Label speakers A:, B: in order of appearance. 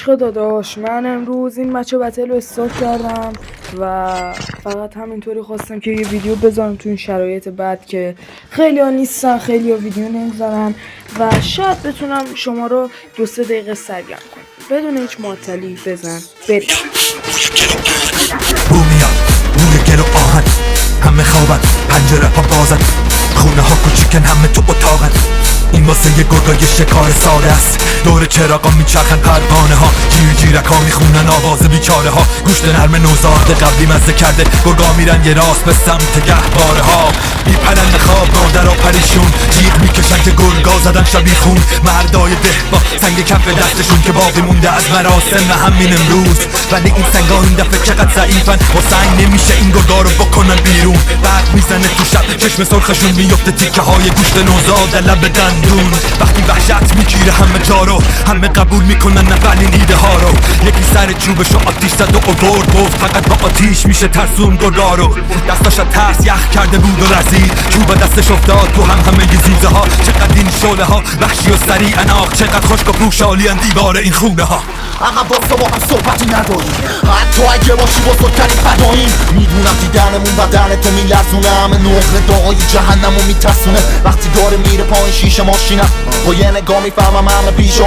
A: عشق داداش، من امروز این مچ بتل رو استارت کردم و فقط همینطوری خواستم که یه ویدیو بذارم تو این شرایط بد که خیلی ها نیستن، خیلی ها ویدیو نمیذارن و شاید بتونم شما رو 2-3 دقیقه سرگرم کنم بدون هیچ معطلی. بزن بریم.
B: بومیان روی گل و آهن همه خوابن، پنجره ها بازن، خونه ها کوچیکن، همه تو اتاقن. این واسه یه گرگای شکار ساده است. دور چراغا میچرخن پروانه ها، جیرک ها میخونن آواز بیچاره ها. گوشت نرم نوزاد قبلی مزه کرده، گرگا میرن یه راست به سمت گهواره ها. میپرن خواب مادرها پریشون، جیغ میکشن که گرگا زدن شبیه خون. مردای ده با سنگ کف دستشون که باقی مونده از مراسم همین امروز. ولی این سنگا این دفعه چقدر ضعیفن، با سنگ نمیشه این گرگا رو بکنن بیرون. بعد میزنه تو شب چشم سرخشون میفته تیکه های گوشت نوزاد لب دندون. وقتی وحشت میگیره همه جا رو، همه قبول میکنن اولین ایده ها رو. یکی سر چوبشو آتیش زد و آورد، گفت فقط با آتیش میشه ترسون گرگا رو. دستاش ترس یخ کرده بود و رزید، چوب دستش افتاد تو همه زیزه ها. چقدر این شعله ها وحشی و سریعن، آخ چقدر خشک و پوشالیان دیوار این خونه ها.
C: عقب باستا با هم صحبتی نداریم، حتی اگه باشی بزرگترین فداییم. میدونم دیدنمون بدن تو میلرزونه، همه نقره داغای جهنمو میترسونه. وقتی داره میره پایین شیشه ماشینم، با یه نگاه میفهمم همه پیش